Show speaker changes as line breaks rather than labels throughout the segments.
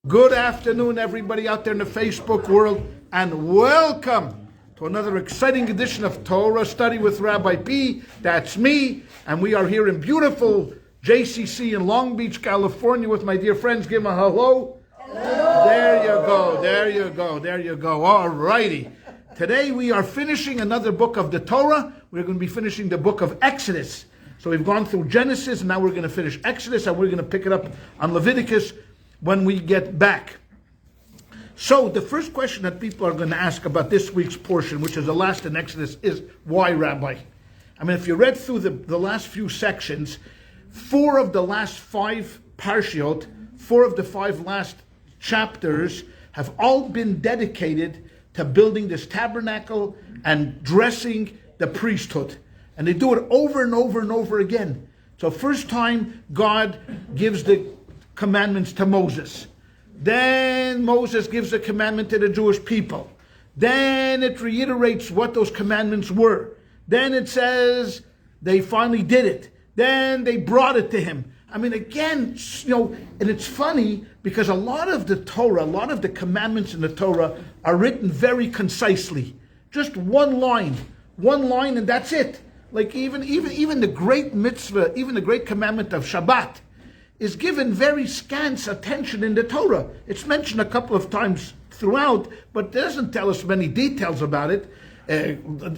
Good afternoon, everybody out there in the Facebook world, and welcome to another exciting edition of Torah Study with Rabbi P. That's me, and we are here in beautiful JCC in Long Beach, California with my dear friends. Give them a hello. Hello. There you go. All righty. Today we are finishing another book of the Torah. We're going to be finishing the book of Exodus. So we've gone through Genesis, and now we're going to finish Exodus, and we're going to pick it up on Leviticus when we get back. So the first question that people are going to ask about this week's portion, which is the last in Exodus, is why, Rabbi? I mean, if you read through the last few sections, 4 of the last 5 parshiot, 4 of the 5 last chapters have all been dedicated to building this tabernacle and dressing the priesthood. And they do it over and over and over again. So first time God gives the commandments to Moses. Then Moses gives a commandment to the Jewish people. Then it reiterates what those commandments were. Then it says they finally did it. Then they brought it to him. I mean, again, and it's funny because a lot of the Torah, a lot of the commandments in the Torah are written very concisely. Just one line, and that's it. Like even the great mitzvah, even the great commandment of Shabbat, is given very scant attention in the Torah. It's mentioned a couple of times throughout, but it doesn't tell us many details about it. An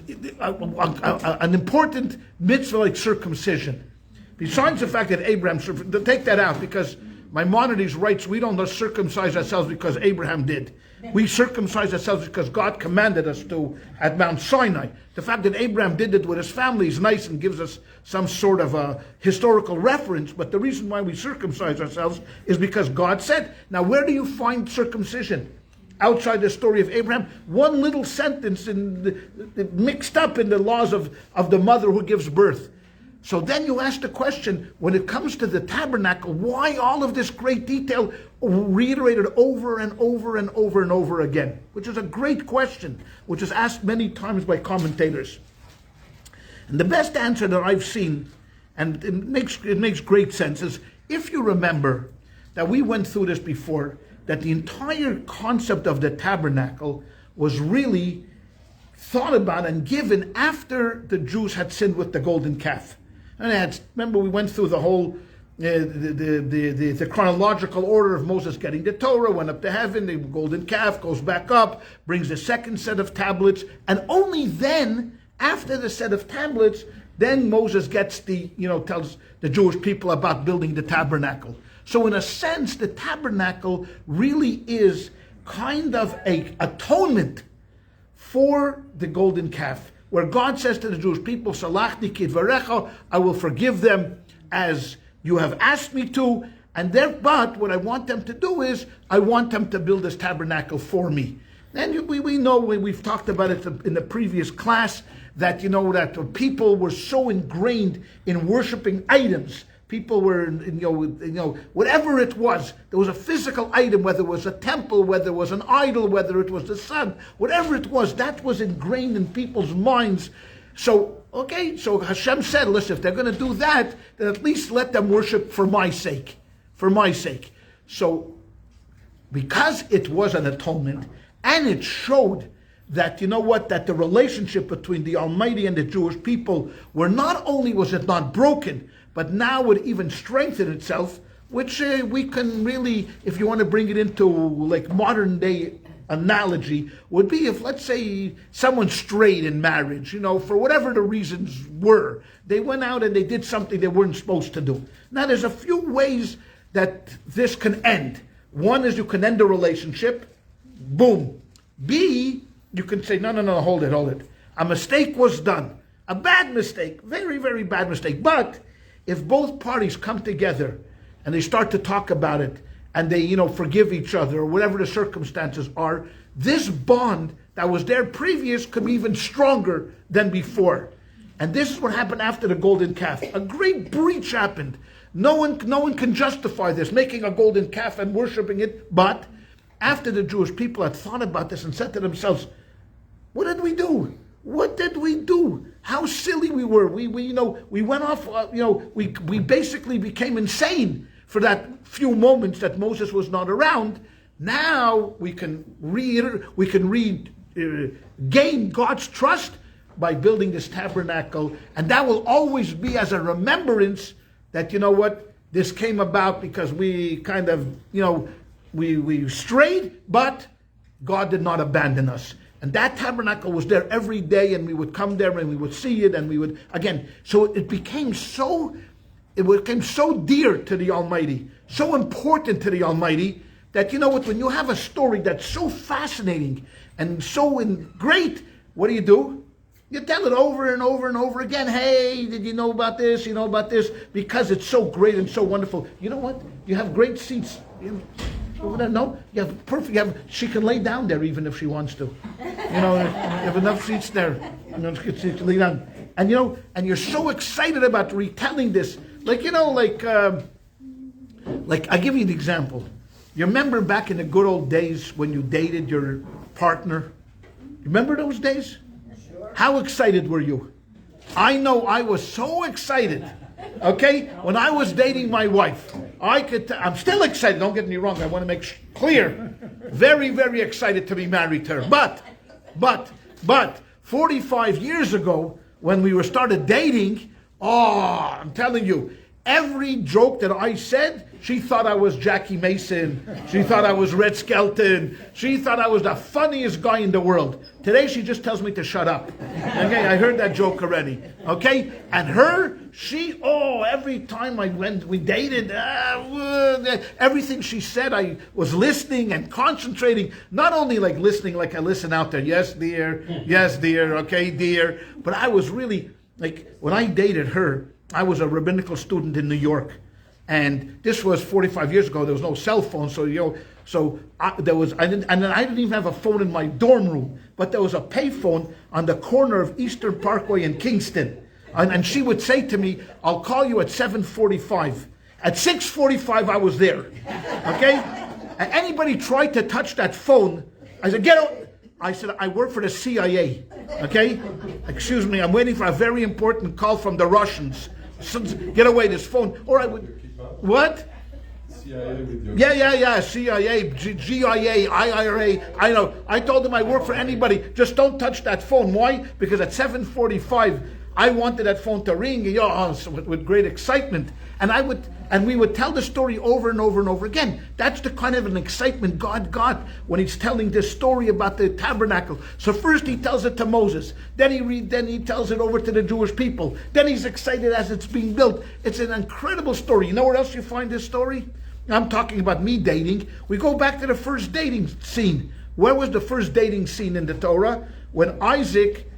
important mitzvah like circumcision. Besides the fact that Abraham, take that out because Maimonides writes we don't circumcise ourselves because Abraham did. We circumcise ourselves because God commanded us to at Mount Sinai. The fact that Abraham did it with his family is nice and gives us some sort of a historical reference, but the reason why we circumcise ourselves is because God said. Now, where do you find circumcision? Outside the story of Abraham, one little sentence mixed up in the laws of the mother who gives birth. So then you ask the question, when it comes to the tabernacle, why all of this great detail reiterated over and over and over and over again? Which is a great question, which is asked many times by commentators. And the best answer that I've seen, and it makes great sense, is if you remember that we went through this before, that the entire concept of the tabernacle was really thought about and given after the Jews had sinned with the golden calf. And remember, we went through the whole the chronological order of Moses getting the Torah, went up to heaven, the golden calf goes back up, brings the second set of tablets, and only then, after the set of tablets, then Moses gets tells the Jewish people about building the tabernacle. So in a sense, the tabernacle really is kind of a atonement for the golden calf, where God says to the Jewish people, Salachti kidvarecha, I will forgive them as you have asked me to, but what I want them to do is, I want them to build this tabernacle for me. And we know, we've talked about it in the previous class, that that people were so ingrained in worshiping items. People were, whatever it was, there was a physical item, whether it was a temple, whether it was an idol, whether it was the sun, whatever it was, that was ingrained in people's minds. So Hashem said, listen, if they're going to do that, then at least let them worship for my sake. So, because it was an atonement, and it showed that, that the relationship between the Almighty and the Jewish people not only was it not broken, but now it even strengthened itself, which we can really, if you want to bring it into like modern day analogy, would be if, let's say, someone strayed in marriage, for whatever the reasons were. They went out and they did something they weren't supposed to do. Now, there's a few ways that this can end. One is you can end the relationship, boom. B, you can say, no, hold it. A mistake was done. A bad mistake, very, very bad mistake. But if both parties come together and they start to talk about it and they, forgive each other or whatever the circumstances are, this bond that was there previous could be even stronger than before. And this is what happened after the golden calf. A great breach happened. No one can justify this, making a golden calf and worshiping it. But after the Jewish people had thought about this and said to themselves, what did we do? What did we do? How silly we were. We went off, we basically became insane. for that few moments that Moses was not around, now we can gain God's trust by building this tabernacle, and that will always be as a remembrance that, you know what, this came about because we kind of, we strayed, but God did not abandon us. And that tabernacle was there every day, and we would come there and we would see it, and we would, again, so it became so dear to the Almighty, so important to the Almighty, that, you know what, when you have a story that's so fascinating and so great, what do? You tell it over and over and over again. Hey, did you know about this? You know about this? Because it's so great and so wonderful. You know what? You have great seats. Over there, no? You have perfect. She can lay down there even if she wants to. You have enough seats there. She can lay down. And and you're so excited about retelling this. Like I give you an example. You remember back in the good old days when you dated your partner? Remember those days? How excited were you? I know I was so excited. Okay? When I was dating my wife, I'm still excited. Don't get me wrong. I want to make clear. Very, very excited to be married to her. But 45 years ago, when we started dating, I'm telling you, every joke that I said, she thought I was Jackie Mason. She thought I was Red Skelton. She thought I was the funniest guy in the world. Today she just tells me to shut up. Okay, I heard that joke already. Okay, and every time we dated, everything she said, I was listening and concentrating. Not only like listening, like I listen out there. Yes, dear. Okay, dear. But I was really like, when I dated her, I was a rabbinical student in New York, and this was 45 years ago. There was no cell phone, I didn't even have a phone in my dorm room, but there was a payphone on the corner of Eastern Parkway in Kingston, and she would say to me, "I'll call you at 7:45." At 6:45, I was there. Okay, and anybody tried to touch that phone, I said, "Get out." I said, "I work for the CIA." Okay, excuse me, I'm waiting for a very important call from the Russians. Get away this phone. Or I would, what? CIA with your CIA, GIA, IRA. I know. I told them I work for anybody. Just don't touch that phone. Why? Because at 7:45, I wanted that phone to ring, with great excitement. And we would tell the story over and over and over again. That's the kind of an excitement God got when he's telling this story about the tabernacle. So first he tells it to Moses, then he tells it over to the Jewish people. Then he's excited as it's being built. It's an incredible story. You know where else you find this story? I'm talking about me dating. We go back to the first dating scene. Where was the first dating scene in the Torah? When Isaac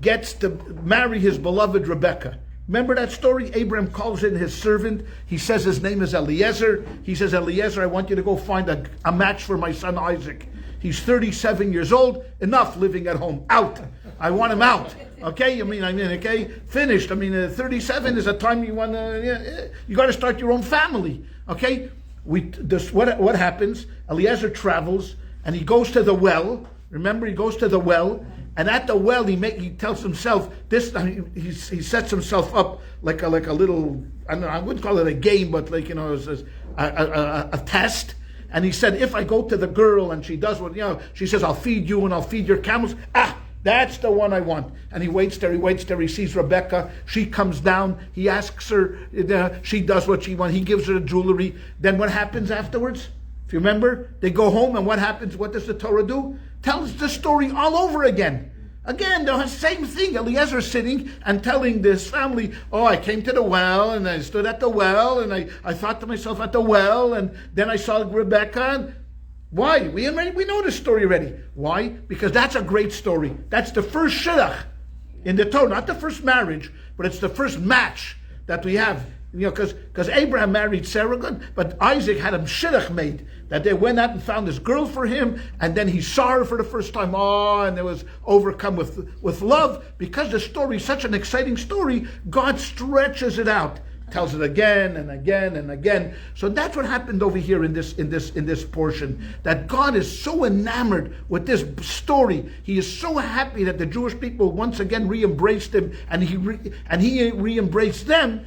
gets to marry his beloved Rebekah. Remember that story? Abraham calls in his servant. He says his name is Eliezer. He says, "Eliezer, I want you to go find a match for my son Isaac. He's 37 years old. Enough living at home. Out. I want him out." Okay? Okay? Finished. 37 is a time you want to, you got to start your own family. Okay? What happens? Eliezer travels and he goes to the well. Remember, he goes to the well. And at the well, he tells himself this. He sets himself up like a little. I wouldn't call it a game, but a test. And he said, if I go to the girl and she does what she says, I'll feed you and I'll feed your camels. That's the one I want. And he waits there. He sees Rebecca. She comes down. He asks her. She does what she wants. He gives her the jewelry. Then what happens afterwards? If you remember, they go home, and what happens? What does the Torah do? Tells the story all over again. Again, the same thing. Eliezer sitting and telling this family, I came to the well, and I stood at the well, and I thought to myself at the well, and then I saw Rebecca. Why? We know the story already. Why? Because that's a great story. That's the first shidduch in the Torah. Not the first marriage, but it's the first match that we have. Because Abraham married Sarah, but Isaac had him shidduch made, that they went out and found this girl for him, and then he saw her for the first time, and it was overcome with love. Because the story is such an exciting story, God stretches it out, tells it again and again and again. So that's what happened over here in this portion, that God is so enamored with this story. He is so happy that the Jewish people once again re-embraced him, and he re-embraced them.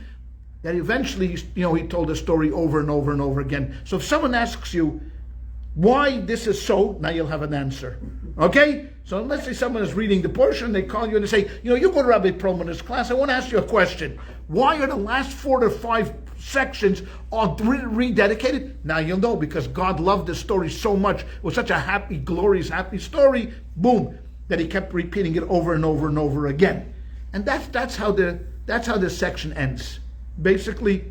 that eventually, he told the story over and over and over again. So if someone asks you why this is so, now you'll have an answer. Okay? So let's say someone is reading the portion, they call you and they say, you go to Rabbi Perelmuter's class, I want to ask you a question. Why are the last 4 to 5 sections all rededicated? Now you'll know, because God loved this story so much. It was such a happy, glorious, happy story, boom, that he kept repeating it over and over and over again. And that's how this section ends. Basically,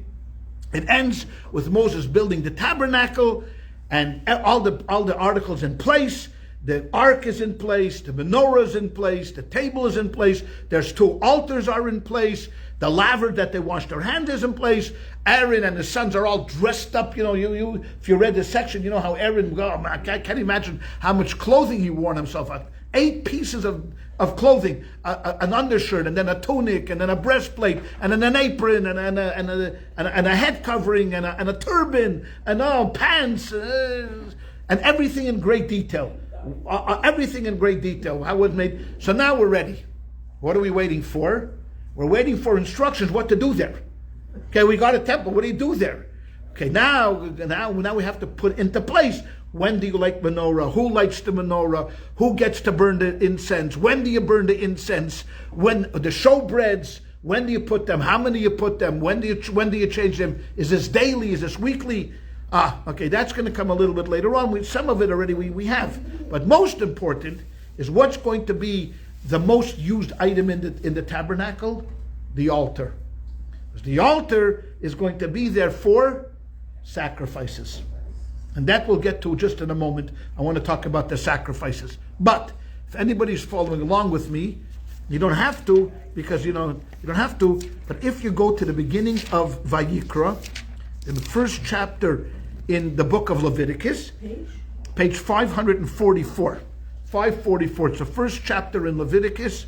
it ends with Moses building the tabernacle and all the articles in place. The ark is in place, the menorah is in place, the table is in place, there's 2 altars are in place, the laver that they wash their hands is in place. Aaron and his sons are all dressed up. If you read this section, you know how Aaron, I can't imagine how much clothing he wore on himself. 8 pieces of clothing, an undershirt, and then a tunic, and then a breastplate, and then an apron, and a head covering, and a turban, and pants, and everything in great detail. Everything in great detail, how it was made. So now we're ready. What are we waiting for? We're waiting for instructions what to do there. Okay, we got a temple. What do you do there? Okay, now we have to put into place. When do you light menorah? Who lights the menorah? Who gets to burn the incense? When do you burn the incense? When the showbreads? When do you put them? How many you put them? When do you change them? Is this daily? Is this weekly? Okay, that's going to come a little bit later on. Some of it already we have. But most important is what's going to be the most used item in the tabernacle? The altar. The altar is going to be there for sacrifices. And that we'll get to just in a moment. I want to talk about the sacrifices. But if anybody's following along with me, you don't have to, because you don't have to, but if you go to the beginning of Vayikra, in the first chapter in the book of Leviticus, page 544. 544. It's the first chapter in Leviticus,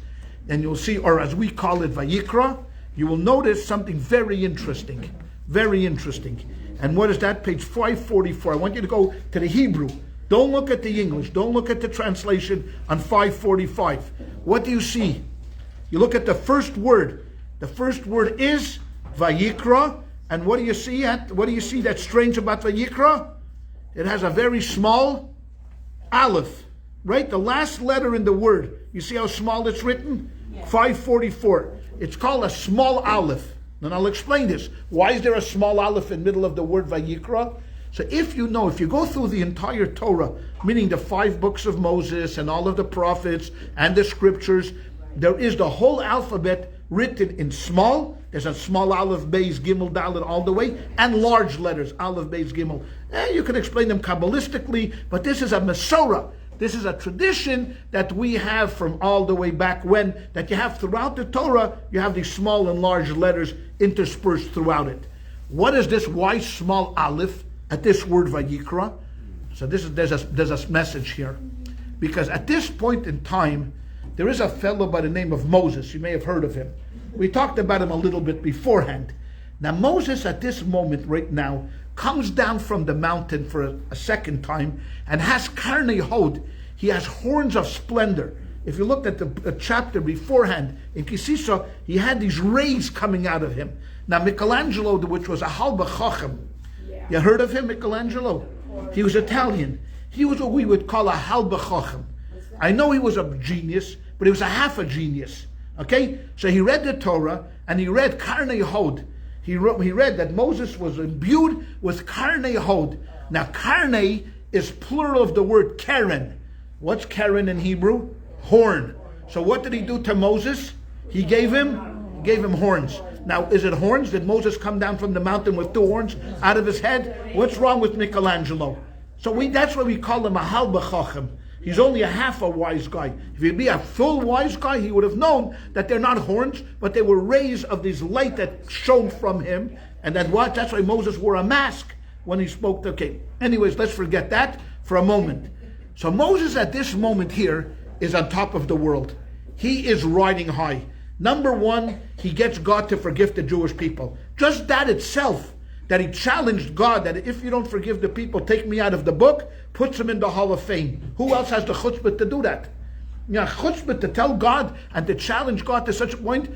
and you'll see, or as we call it, Vayikra, you will notice something very interesting. Very interesting. And what is that? Page 544. I want you to go to the Hebrew. Don't look at the English. Don't look at the translation on 545. What do you see? You look at the first word. The first word is Vayikra. And what do you see? What do you see that's strange about Vayikra? It has a very small aleph. Right? The last letter in the word. You see how small it's written? Yeah. 544. It's called a small aleph. And I'll explain this. Why is there a small aleph in the middle of the word Vayikra? So if you go through the entire Torah, meaning the 5 books of Moses and all of the prophets and the scriptures, there is the whole alphabet written in small. There's a small aleph, beis, gimel, dalet all the way, and large letters, aleph, beis, gimel. You can explain them Kabbalistically, but this is a Masorah. This is a tradition that we have from all the way back when, that you have throughout the Torah, you have these small and large letters interspersed throughout it. What is this? Why small aleph at this word Vayikra? So there's a message here. Because at this point in time, there is a fellow by the name of Moses. You may have heard of him. We talked about him a little bit beforehand. Now Moses at this moment right now comes down from the mountain for a second time and has karnei hod. He has horns of splendor. If you looked at the chapter beforehand, in Kisisa, he had these rays coming out of him. Now Michelangelo, which was a halba chacham, you heard of him, Michelangelo? He was Italian. He was what we would call a halba chacham. I know he was a genius, but he was a half a genius. Okay? So he read the Torah, and he read karnei hod. He read that Moses was imbued with karnei hod. Now karnei is plural of the word keren. What's keren in Hebrew? Horn. So what did he do to Moses? He gave him horns. Now, is it horns? Did Moses come down from the mountain with 2 horns out of his head? What's wrong with Michelangelo? So that's why we call him a halba chacham. He's only a half a wise guy. If he'd be a full wise guy, he would have known that they're not horns, but they were rays of this light that shone from him. And that's why Moses wore a mask when he spoke. Okay, anyways, let's forget that for a moment. So Moses at this moment here is on top of the world. He is riding high. Number 1, he gets God to forgive the Jewish people. Just that itself, that he challenged God, that if you don't forgive the people, take me out of the book, puts him in the Hall of Fame. Who else has the chutzpah to do that? Chutzpah to tell God and to challenge God to such a point,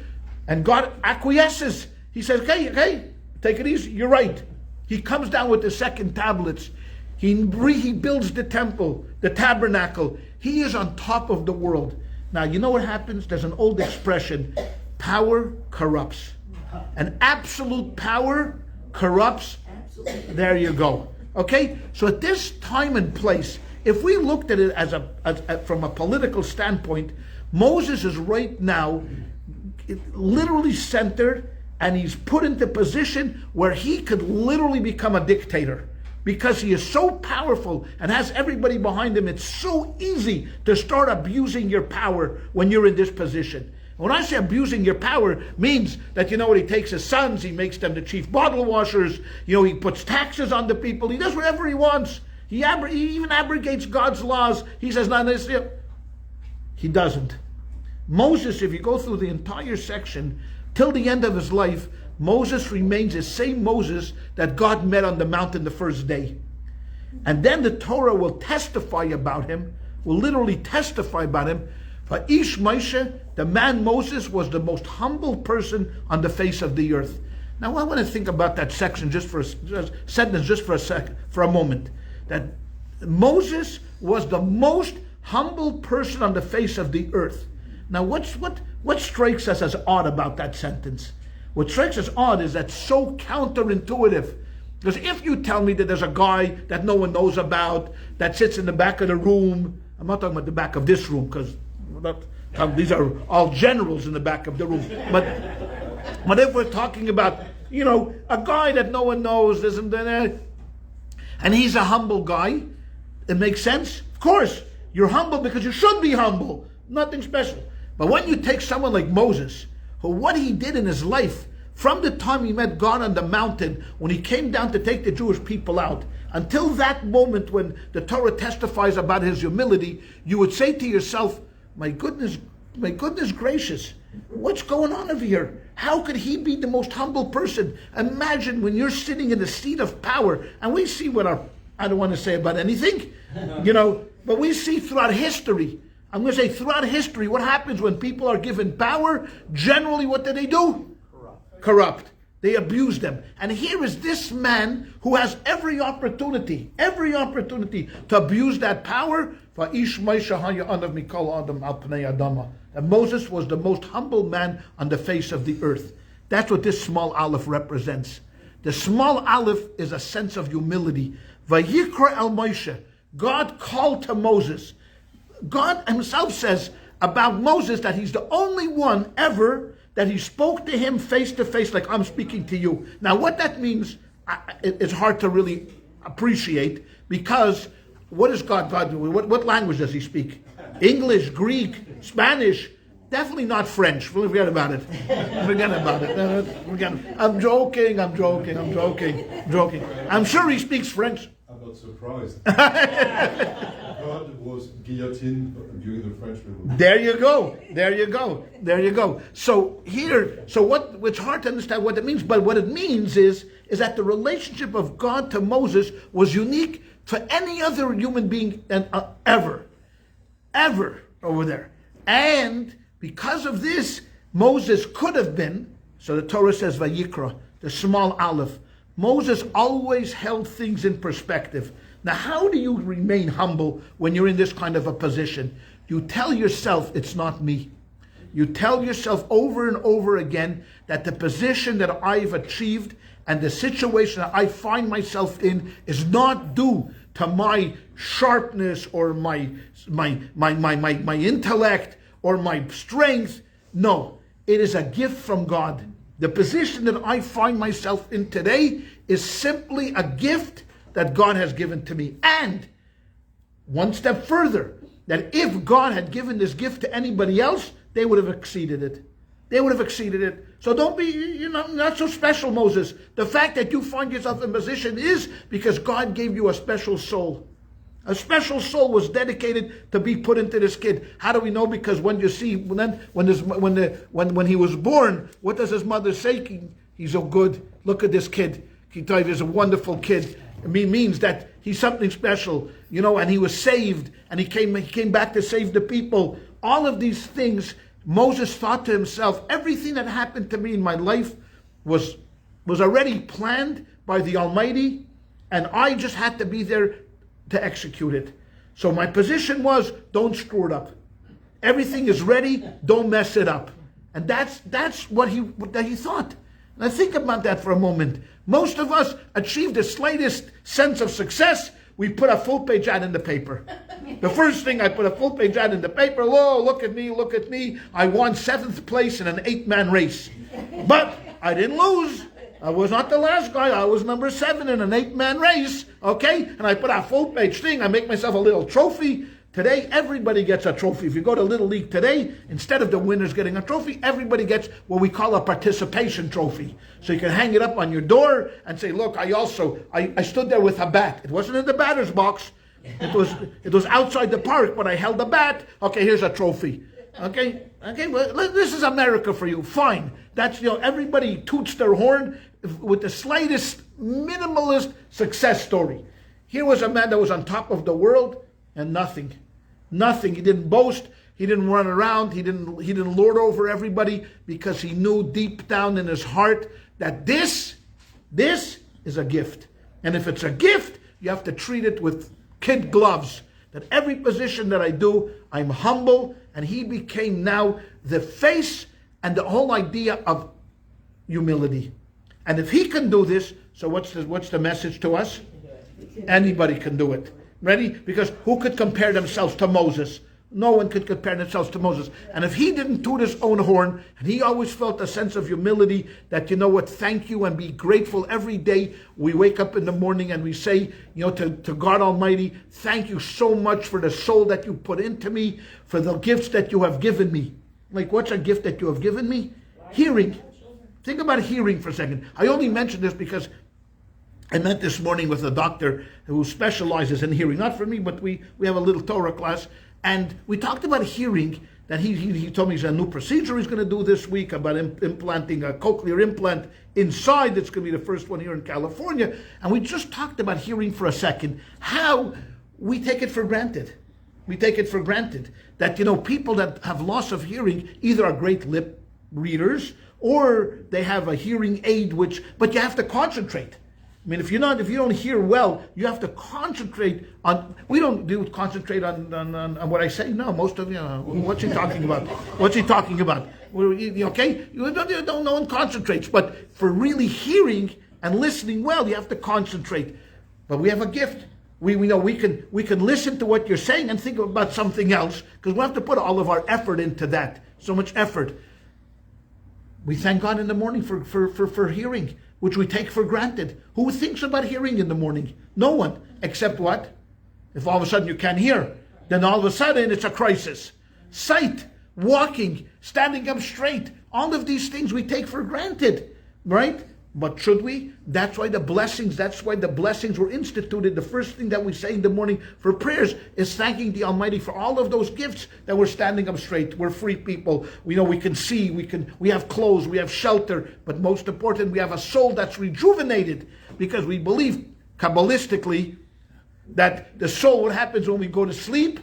and God acquiesces. He says, okay, Take it easy. You're right. He comes down with the second tablets. He builds the temple, the tabernacle. He is on top of the world. Now, you know what happens? There's an old expression, power corrupts. And absolute power corrupts. There you go. Okay? So at this time and place, if we looked at it from a political standpoint, Moses is right now literally centered, and he's put into position where he could literally become a dictator. Because he is so powerful and has everybody behind him, it's so easy to start abusing your power when you're in this position. When I say abusing your power, means that, you know what, he takes his sons, he makes them the chief bottle washers, he puts taxes on the people, he does whatever he wants. He even abrogates God's laws. He says, no, this, he doesn't. Moses, if you go through the entire section, till the end of his life, Moses remains the same Moses that God met on the mountain the first day. And then the Torah will testify about him, will literally testify about him. For Ish Moshe, the man Moses, was the most humble person on the face of the earth. Now I want to think about that section for a moment. That Moses was the most humble person on the face of the earth. Now what strikes us as odd about that sentence? What strikes us odd is that so counterintuitive. Because if you tell me that there's a guy that no one knows about, that sits in the back of the room, I'm not talking about the back of this room, because these are all generals in the back of the room. But if we're talking about, a guy that no one knows, and he's a humble guy, it makes sense. Of course, you're humble because you should be humble. Nothing special. But when you take someone like Moses, who what he did in his life, from the time he met God on the mountain, when he came down to take the Jewish people out, until that moment when the Torah testifies about his humility, you would say to yourself, my goodness gracious, what's going on over here? How could he be the most humble person? Imagine when you're sitting in the seat of power, and we see I don't want to say about anything, but we see throughout history, I'm going to say throughout history, what happens when people are given power? Generally, what do? Corrupt. They abuse them. And here is this man who has every opportunity to abuse that power. And Moses was the most humble man on the face of the earth. That's what this small aleph represents. The small aleph is a sense of humility. Vayikra el Moshe. God called to Moses. God himself says about Moses that he's the only one ever that he spoke to him face to face like I'm speaking to you. Now what that means, it's hard to really appreciate, because what is God doing? What language does he speak? English, Greek, Spanish, definitely not French. Forget about it. I'm joking. I'm sure he speaks French.
I'm not surprised. God was guillotined during the French Revolution.
There you go. So it's hard to understand what it means, but what it means is that the relationship of God to Moses was unique for any other human being ever over there. And because of this, Moses could have been, so the Torah says Vayikra, the small aleph, Moses always held things in perspective. Now, how do you remain humble when you're in this kind of a position? You tell yourself, it's not me. You tell yourself over and over again that the position that I've achieved and the situation that I find myself in is not due to my sharpness or my intellect or my strength. No, it is a gift from God. The position that I find myself in today is simply a gift that God has given to me. And one step further, that if God had given this gift to anybody else, they would have exceeded it. So don't be, not so special, Moses. The fact that you find yourself in position is because God gave you a special soul. A special soul was dedicated to be put into this kid. How do we know? Because when you see, when he was born, what does his mother say? He's so good. Look at this kid. He's a wonderful kid. It means that he's something special, and he was saved, and he came back to save the people. All of these things, Moses thought to himself, everything that happened to me in my life was was already planned by the Almighty, and I just had to be there to execute it. So my position was, don't screw it up. Everything is ready, don't mess it up. And that's what he thought. Now think about that for a moment. Most of us achieve the slightest sense of success, we put a full-page ad in the paper. The first thing, I put a full-page ad in the paper. Oh, look at me. I won 7th place in an 8-man race. But I didn't lose. I was not the last guy. I was number 7 in an 8-man race. Okay? And I put a full-page thing. I make myself a little trophy. Today, everybody gets a trophy. If you go to Little League today, instead of the winners getting a trophy, everybody gets what we call a participation trophy. So you can hang it up on your door and say, look, I stood there with a bat. It wasn't in the batter's box. It was outside the park, but I held the bat. Okay, here's a trophy. Okay, well, this is America for you. Fine. That's, everybody toots their horn with the slightest minimalist success story. Here was a man that was on top of the world and nothing. Nothing. He didn't boast. He didn't run around. He didn't lord over everybody, because he knew deep down in his heart that this is a gift. And if it's a gift, you have to treat it with kid gloves. That every position that I do, I'm humble. And he became now the face and the whole idea of humility. And if he can do this, so what's the message to us? Anybody can do it. Ready? Because who could compare themselves to Moses? No one could compare themselves to Moses. And if he didn't toot his own horn, and he always felt a sense of humility, that, thank you and be grateful every day. We wake up in the morning and we say, to God Almighty, thank you so much for the soul that you put into me, for the gifts that you have given me. Like, what's a gift that you have given me? Hearing. Think about hearing for a second. I only mention this because I met this morning with a doctor who specializes in hearing. Not for me, but we have a little Torah class. And we talked about hearing, that he told me he's a new procedure he's going to do this week about implanting a cochlear implant inside. It's going to be the first one here in California. And we just talked about hearing for a second, how we take it for granted. We take it for granted that, people that have loss of hearing either are great lip readers or they have a hearing aid, but you have to concentrate. I mean, if you don't hear well, you have to concentrate on. We don't concentrate on what I say. No, most of you. What's he talking about? What's he talking about? Okay, you don't. No one concentrates. But for really hearing and listening well, you have to concentrate. But we have a gift. We know we can listen to what you're saying and think about something else, because we have to put all of our effort into that. So much effort. We thank God in the morning for hearing, which we take for granted. Who thinks about hearing in the morning? No one. Except what? If all of a sudden you can't hear, then all of a sudden it's a crisis. Sight, walking, standing up straight, all of these things we take for granted, right? But should we? That's why the blessings were instituted. The first thing that we say in the morning for prayers is thanking the Almighty for all of those gifts, that we're standing up straight. We're free people. We know we can see, we have clothes, we have shelter, but most important, we have a soul that's rejuvenated, because we believe Kabbalistically that the soul, what happens when we go to sleep,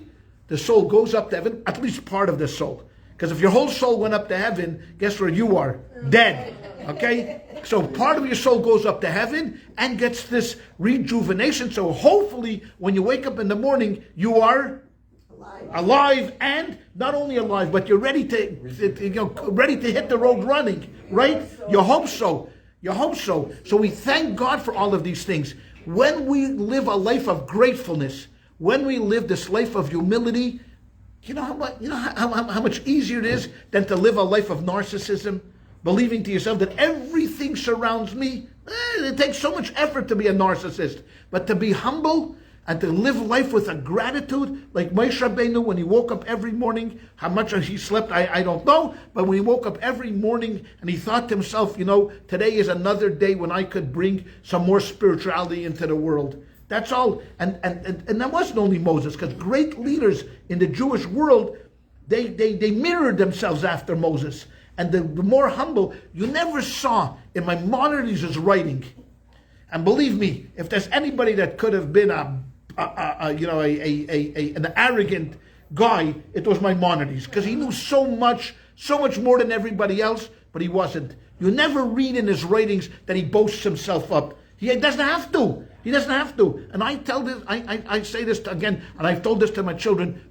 the soul goes up to heaven, at least part of the soul. Because if your whole soul went up to heaven, guess where you are? Dead. Okay? So part of your soul goes up to heaven and gets this rejuvenation. So hopefully when you wake up in the morning, you are alive, and not only alive, but you're ready to hit the road running, right? You hope so. So we thank God for all of these things. When we live a life of gratefulness, when we live this life of humility, how much easier it is than to live a life of narcissism, believing to yourself that everything surrounds me. It takes so much effort to be a narcissist. But to be humble and to live life with a gratitude, like Moshe Rabbeinu, when he woke up every morning, how much he slept, I don't know, but when he woke up every morning and he thought to himself, today is another day when I could bring some more spirituality into the world. That's all. And that wasn't only Moses, because great leaders in the Jewish world, they mirrored themselves after Moses. And the more humble, you never saw in Maimonides' writing. And believe me, if there's anybody that could have been an arrogant guy, it was Maimonides, because he knew so much more than everybody else, but he wasn't. You never read in his writings that he boasts himself up. He doesn't have to. He doesn't have to. And I tell this, I say this again, and I've told this to my children.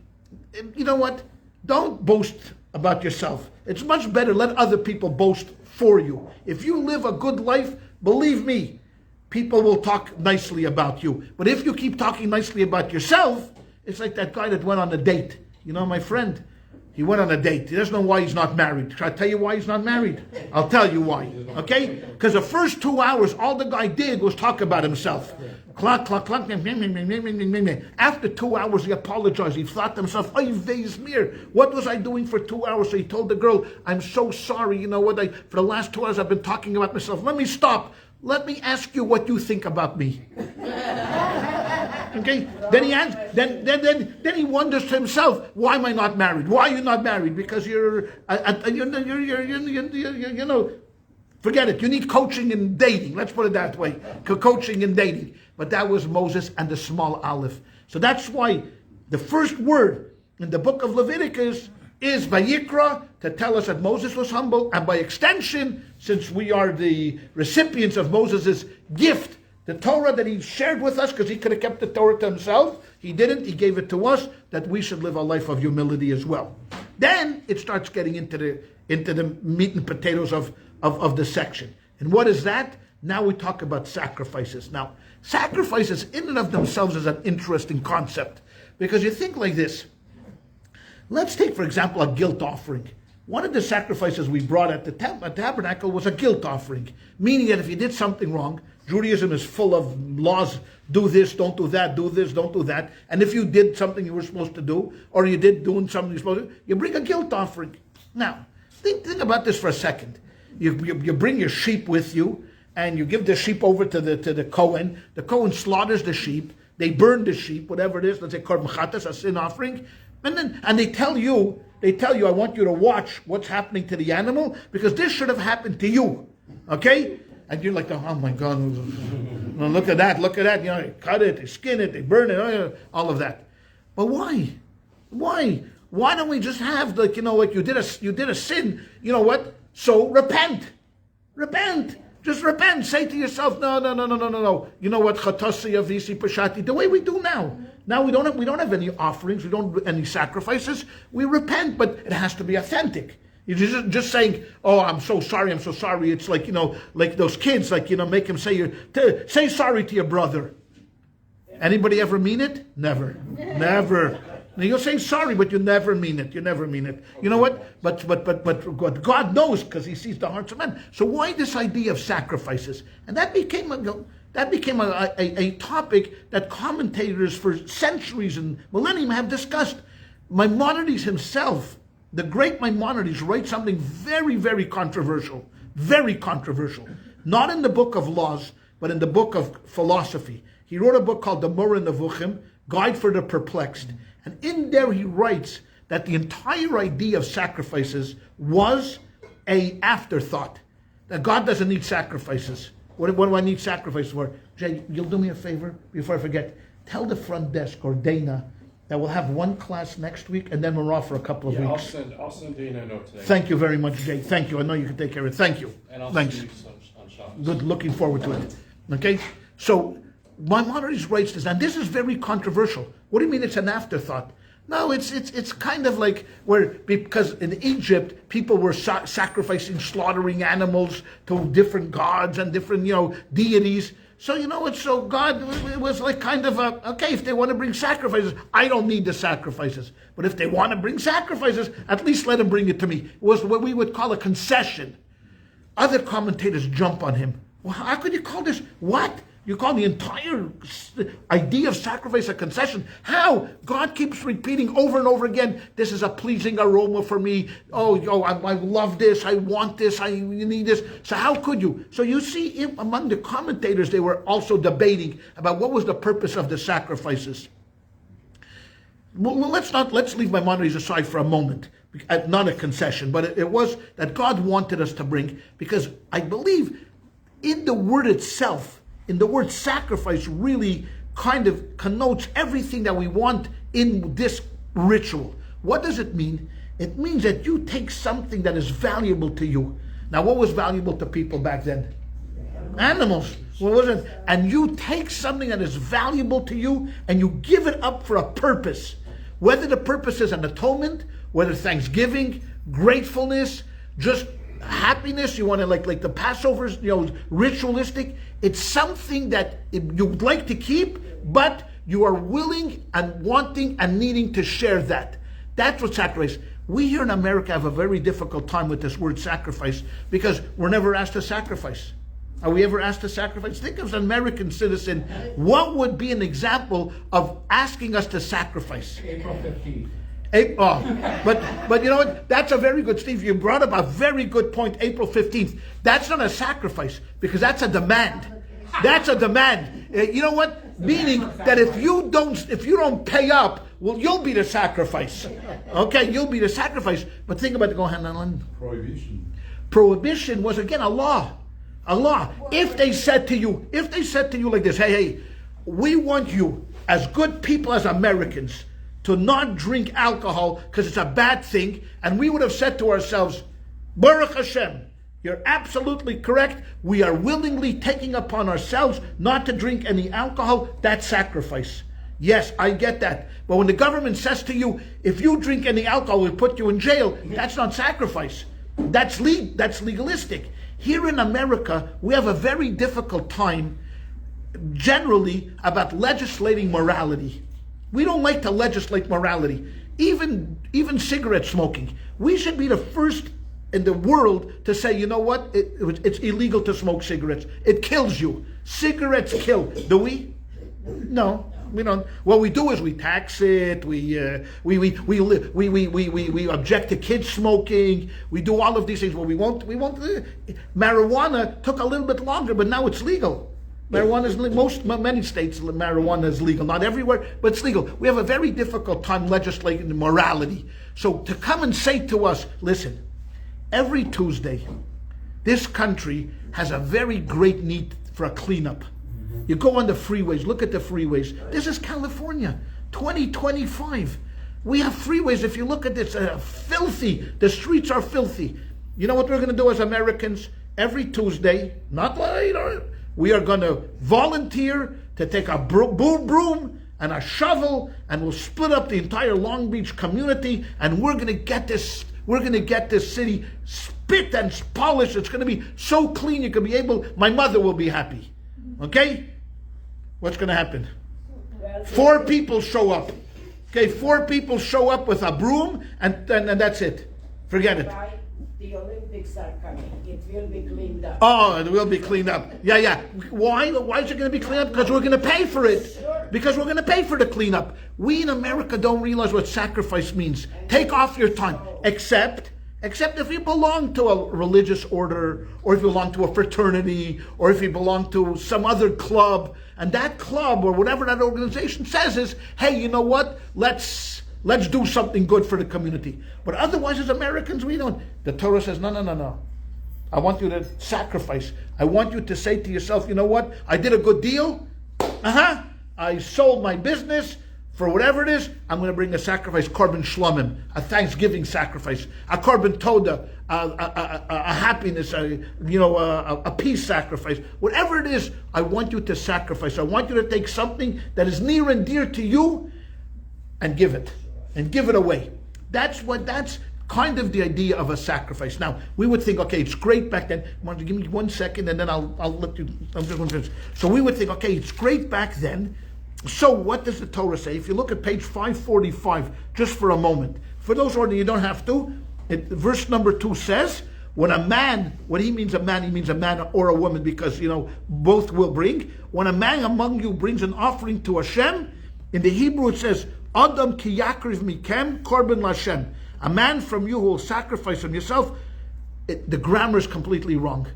You know what? Don't boast about yourself. It's much better let other people boast for you. If you live a good life, believe me, people will talk nicely about you. But if you keep talking nicely about yourself, it's like that guy that went on a date. You know, my friend, he went on a date. He doesn't know why he's not married. Should I tell you why he's not married? I'll tell you why. Okay? Because the first 2 hours, all the guy did was talk about himself. Clock, clock, clock. After 2 hours, he apologized. He thought to himself, "Oy vey, what was I doing for 2 hours?" So he told the girl, "I'm so sorry. You know what? For the last 2 hours, I've been talking about myself. Let me stop. Let me ask you what you think about me." Okay. Then he asks, then he wonders to himself, "Why am I not married? Why are you not married? Because you're you know, forget it. You need coaching and dating. Let's put it that way. Coaching and dating." But that was Moses and the small aleph. So that's why the first word in the book of Leviticus is Vayikra, to tell us that Moses was humble, and by extension, since we are the recipients of Moses' gift, the Torah that he shared with us, because he could have kept the Torah to himself, he didn't, he gave it to us, that we should live a life of humility as well. Then it starts getting into the meat and potatoes of the section. And what is that? Now we talk about sacrifices. Now, sacrifices in and of themselves is an interesting concept, because you think like this. Let's take, for example, a guilt offering. One of the sacrifices we brought at the tabernacle was a guilt offering, meaning that if you did something wrong, Judaism is full of laws, do this, don't do that, do this, don't do that. And if you did something you were supposed to do, or you did doing something you're supposed to do, you bring a guilt offering. Now, think about this for a second. You bring your sheep with you, and you give the sheep over to the Kohen. The Kohen slaughters the sheep. They burn the sheep, whatever it is. Let's say korban chatas, a sin offering. And they tell you, I want you to watch what's happening to the animal, because this should have happened to you. Okay? And you're like, "Oh my God, look at that. You know, they cut it, they skin it, they burn it, all of that." But why? Why don't we just have, like, you know, like you did a sin, you know what? So repent. Just repent. Say to yourself, no. You know what? Chatasi avisi pashati. The way we do now. Now we don't have any offerings. We don't have any sacrifices. We repent, but it has to be authentic. You're just saying, "Oh, I'm so sorry. It's like, you know, like those kids, like, you know, make him say sorry to your brother. Anybody ever mean it? Never. Now you'll say sorry, but you never mean it. You know what? But God knows, because He sees the hearts of men. So why this idea of sacrifices? And that became a topic that commentators for centuries and millennium have discussed. Maimonides himself, the great Maimonides, writes something very, very controversial. Very controversial. Not in the book of laws, but in the book of philosophy. He wrote a book called the Moreh Nevuchim, Guide for the Perplexed. And in there he writes that the entire idea of sacrifices was an afterthought. That God doesn't need sacrifices. What do I need sacrifices for? Jay, you'll do me a favor before I forget. Tell the front desk or Dana that we'll have one class next week, and then we're off for a couple of weeks.
I'll send Dana a note today.
Thank you very much, Jay. Thank you. I know you can take care of it. Thank you.
And I'll
Thanks.
see you on Shabbos.
Good. Looking forward to it. Okay? So, Maimonides writes this, and this is very controversial. What do you mean it's an afterthought? No, it's kind of like because in Egypt people were sacrificing, slaughtering animals to different gods and different, you know, deities. So, you know what? So God, it was like kind of okay, if they want to bring sacrifices, I don't need the sacrifices. But if they want to bring sacrifices, at least let them bring it to me. It was what we would call a concession. Other commentators jump on him. Well, how could you call this? What? You call the entire idea of sacrifice a concession? How? God keeps repeating over and over again, this is a pleasing aroma for me. Oh, I love this. I want this. I need this. So how could you? So you see, among the commentators, they were also debating about what was the purpose of the sacrifices. Well, let's leave Maimonides aside for a moment. Not a concession, but it was that God wanted us to bring, because I believe in the word itself, in the word sacrifice, really kind of connotes everything that we want in this ritual. What does it mean? It means that you take something that is valuable to you. Now, what was valuable to people back then? Animals. What was it? And you take something that is valuable to you and you give it up for a purpose. Whether the purpose is an atonement, whether Thanksgiving, gratefulness, just happiness, you want to like the Passovers, ritualistic. It's something that you'd like to keep, but you are willing and wanting and needing to share that. That's what sacrifice. We here in America have a very difficult time with this word sacrifice because we're never asked to sacrifice. Are we ever asked to sacrifice? Think of an American citizen. What would be an example of asking us to sacrifice?
April 15th.
But you know what? That's a very good, Steve. You brought up a very good point. April 15th. That's not a sacrifice because that's a demand. That's a demand. You know what? Meaning that if you don't pay up, well, you'll be the sacrifice. Okay, you'll be the sacrifice. But think about it. Go ahead, Alan.
Prohibition.
Prohibition was again a law. A law. If they said to you like this, hey, we want you as good people as Americans to not drink alcohol because it's a bad thing, and we would have said to ourselves, Baruch Hashem, you're absolutely correct. We are willingly taking upon ourselves not to drink any alcohol. That's sacrifice. Yes, I get that. But when the government says to you, if you drink any alcohol, we'll put you in jail, that's not sacrifice. That's legalistic. Here in America, we have a very difficult time generally about legislating morality. We don't like to legislate morality. Even cigarette smoking. We should be the first in the world to say, you know what? It's illegal to smoke cigarettes. It kills you. Cigarettes kill. Do we? No. We don't. What we do is we tax it. We object to kids smoking. We do all of these things. Well, we won't. Marijuana took a little bit longer, but now it's legal. Marijuana is many states. Marijuana is legal, not everywhere, but it's legal. We have a very difficult time legislating morality. So to come and say to us, listen, every Tuesday, this country has a very great need for a cleanup. You go on the freeways, look at the freeways. This is California, 2025. We have freeways, if you look at this, filthy. The streets are filthy. You know what we're going to do as Americans? Every Tuesday, not later, we are going to volunteer to take a broom and a shovel, and we'll split up the entire Long Beach community, and we're going to get this city spit and polished. It's going to be so clean, you can be able, my mother will be happy. Okay? What's going to happen? 4 people show up. Okay, 4 people show up with a broom, and that's it. Forget it.
The Olympics are coming. It will be cleaned up.
Oh, it will be cleaned up. Yeah. Why? Why is it going to be cleaned up? Because we're going to pay for it. Because we're going to pay for the cleanup. We in America don't realize what sacrifice means. Take off your time. Except if you belong to a religious order, or if you belong to a fraternity, or if you belong to some other club, and that club or whatever that organization says is, hey, you know what? Let's do something good for the community. But otherwise, as Americans, we don't. The Torah says, no. I want you to sacrifice. I want you to say to yourself, you know what? I did a good deal. I sold my business. For whatever it is, I'm going to bring a sacrifice, korban shlomim, a thanksgiving sacrifice, a korban toda, a happiness, a peace sacrifice. Whatever it is, I want you to sacrifice. I want you to take something that is near and dear to you and give it away. That's kind of the idea of a sacrifice. Now, we would think, okay, it's great back then. Why don't you give me 1 second and then I'll let you. I'm just going to finish. So we would think, okay, it's great back then. So what does the Torah say? If you look at page 545, just for a moment. For those ordinary, you don't have to. Verse number 2 says, when he means a man or a woman, because, both will bring. When a man among you brings an offering to Hashem, in the Hebrew it says, Adam ki yakriv mikem korban lashem. A man from you who will sacrifice on yourself. The grammar is completely wrong.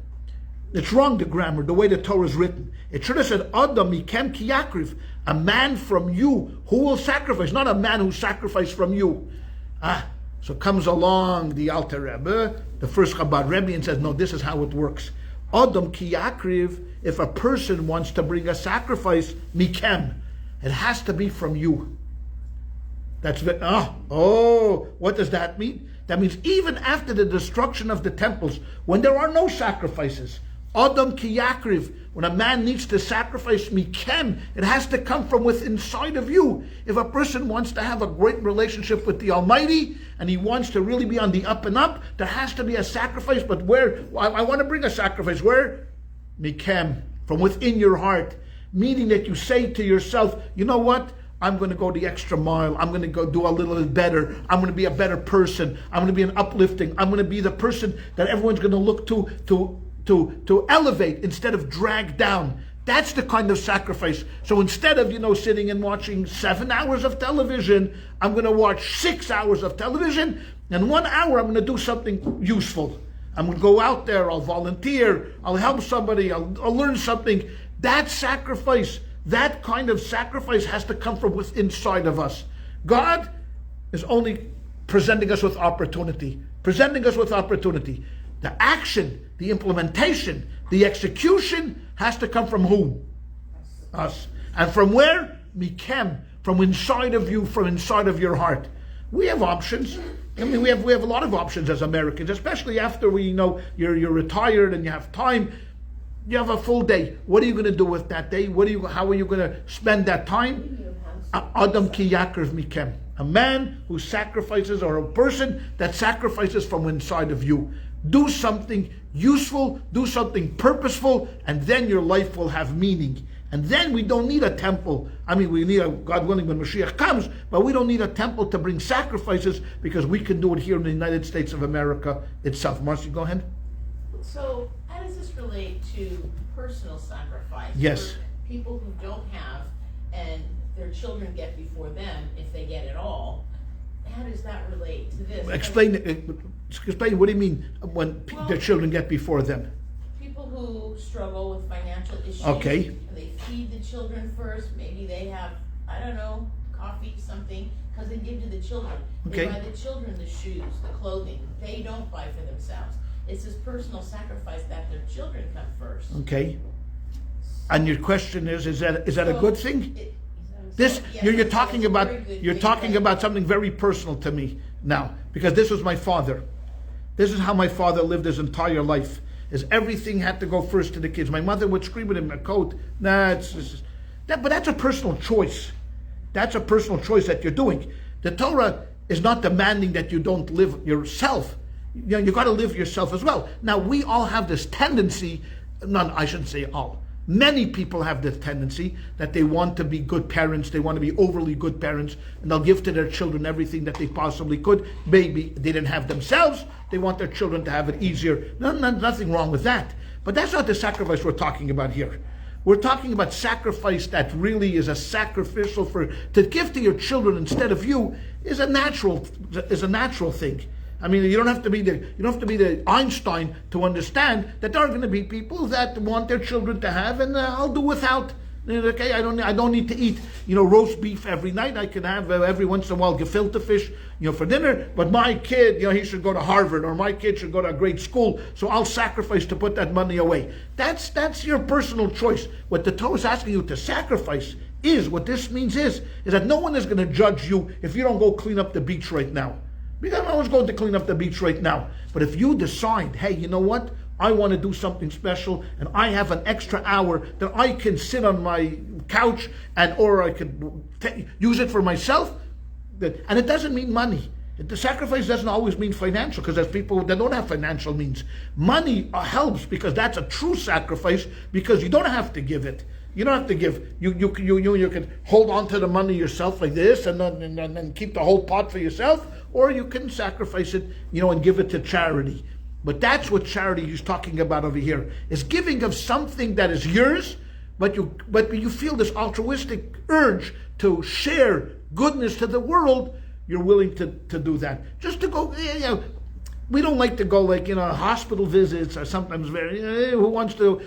It's wrong, the grammar, the way the Torah is written. It should have said, Adam mikem ki yakriv. A man from you who will sacrifice, not a man who sacrificed from you. So comes along the Alter Rebbe, the first Chabad Rebbe, and says, no, this is how it works. Adam ki yakriv, if a person wants to bring a sacrifice, mikem, it has to be from you. What does that mean? That means even after the destruction of the temples, when there are no sacrifices, Adam ki yakriv, when a man needs to sacrifice mikem, it has to come from within inside of you. If a person wants to have a great relationship with the Almighty and he wants to really be on the up and up, there has to be a sacrifice. But where? I want to bring a sacrifice. Where? Mikem, from within your heart. Meaning that you say to yourself, you know what? I'm going to go the extra mile. I'm going to go do a little bit better. I'm going to be a better person. I'm going to be an uplifting. I'm going to be the person that everyone's going to look to elevate instead of drag down. That's the kind of sacrifice. So instead of, sitting and watching 7 hours of television, I'm going to watch 6 hours of television, and 1 hour I'm going to do something useful. I'm going to go out there, I'll volunteer, I'll help somebody, I'll learn something. That sacrifice, that kind of sacrifice has to come from within inside of us. God is only presenting us with opportunity. The action, the implementation, the execution has to come from whom? Us. And from where? Mikem, from inside of you, from inside of your heart. We have options. We have a lot of options as Americans, especially after you're retired and you have time. You have a full day. What are you going to do with that day? How are you going to spend that time? Adam ki yakriv mikem. A man who sacrifices, or a person that sacrifices from inside of you. Do something useful, do something purposeful, and then your life will have meaning. And then we don't need a temple. We need God willing, when Mashiach comes, but we don't need a temple to bring sacrifices, because we can do it here in the United States of America itself. Marcy, go ahead.
So, how does this relate to personal sacrifice?
Yes.
For people who don't have, and their children get before them, if they get it all, how does that relate to this?
Explain. What do you mean when their children get before them?
People who struggle with financial issues.
Okay.
And they feed the children first. Maybe they have, coffee, something, because they give to the children.
Okay.
They buy the children the shoes, the clothing. They don't buy for themselves. It's this personal sacrifice that their children come first.
Okay. And your question is that a good thing? You're talking about something very personal to me now, because this was my father. This is how my father lived his entire life. Is everything had to go first to the kids. My mother would scream at him, a coat. But that's a personal choice. That's a personal choice that you're doing. The Torah is not demanding that you don't live yourself. You got to live yourself as well. Now, we all have this tendency, I shouldn't say all, many people have this tendency that they want to be good parents, they want to be overly good parents, and they'll give to their children everything that they possibly could. Maybe they didn't have themselves, they want their children to have it easier. Nothing wrong with that. But that's not the sacrifice we're talking about here. We're talking about sacrifice that really is a sacrificial to give to your children instead of you is a natural thing. You don't have to be the Einstein to understand that there are going to be people that want their children to have, and I'll do without. Okay, I don't need to eat roast beef every night. I can have every once in a while gefilte fish for dinner. But my kid, he should go to Harvard, or my kid should go to a great school. So I'll sacrifice to put that money away. That's your personal choice. What the Torah is asking you to sacrifice is, what this means is that no one is going to judge you if you don't go clean up the beach right now. Because no one's going to clean up the beach right now. But if you decide, hey, you know what? I want to do something special, and I have an extra hour that I can sit on my couch, or I could use it for myself. And it doesn't mean money. The sacrifice doesn't always mean financial, because there's people that don't have financial means. Money helps, because that's a true sacrifice, because you don't have to give it. You don't have to give. You can hold on to the money yourself like this, and then keep the whole pot for yourself, or you can sacrifice it, and give it to charity. But that's what charity is talking about over here, is giving of something that is yours, but you feel this altruistic urge to share goodness to the world. You're willing to do that. Just to go, we don't like to go hospital visits, or sometimes who wants to,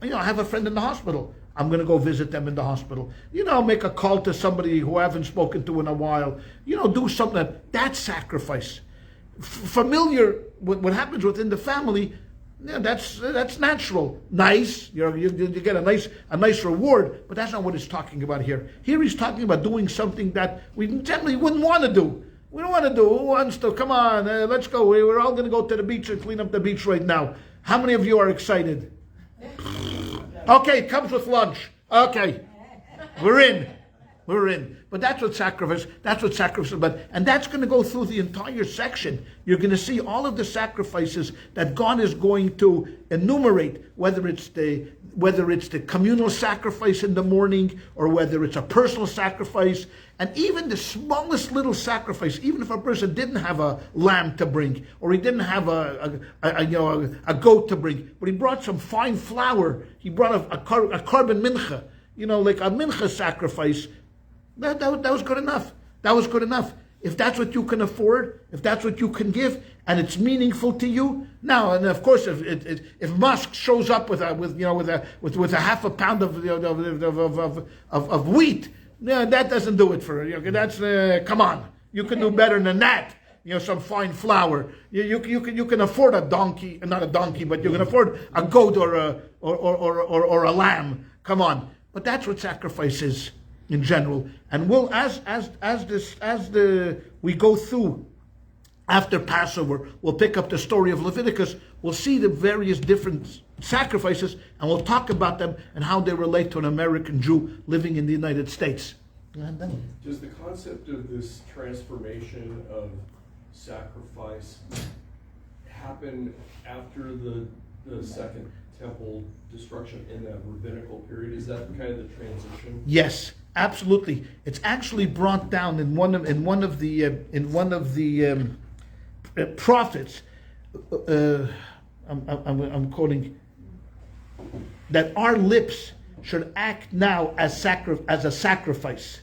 have a friend in the hospital. I'm going to go visit them in the hospital. Make a call to somebody who I haven't spoken to in a while. Do something. That's sacrifice. Familiar, what happens within the family, Yeah, that's natural. Nice. You get a nice reward, but that's not what he's talking about here. Here he's talking about doing something that we generally wouldn't want to do. We don't want to do. Who wants to? Come on, let's go. We're all going to go to the beach and clean up the beach right now. How many of you are excited? Okay, it comes with lunch. Okay, we're in. But that's what sacrifice is about. And that's going to go through the entire section. You're going to see all of the sacrifices that God is going to enumerate, whether it's the communal sacrifice in the morning, or whether it's a personal sacrifice, and even the smallest little sacrifice, even if a person didn't have a lamb to bring, or he didn't have a goat to bring, but he brought some fine flour, he brought a carbon mincha, like a mincha sacrifice. That was good enough. That was good enough. If that's what you can afford, if that's what you can give, and it's meaningful to you. Now, and of course, if Musk shows up with a half a pound of wheat, that doesn't do it for you. That's come on. You can do better than that. Some fine flour. You can afford a donkey, not a donkey, but you can afford a goat or a lamb. Come on. But that's what sacrifice is in general. And we'll we go through after Passover, we'll pick up the story of Leviticus. We'll see the various different sacrifices, and we'll talk about them and how they relate to an American Jew living in the United States.
Does the concept of this transformation of sacrifice happen after the second temple destruction in that rabbinical period? Is that kind of the transition?
Yes, absolutely. It's actually brought down in one of the prophets. I'm quoting that our lips should act now as a sacrifice.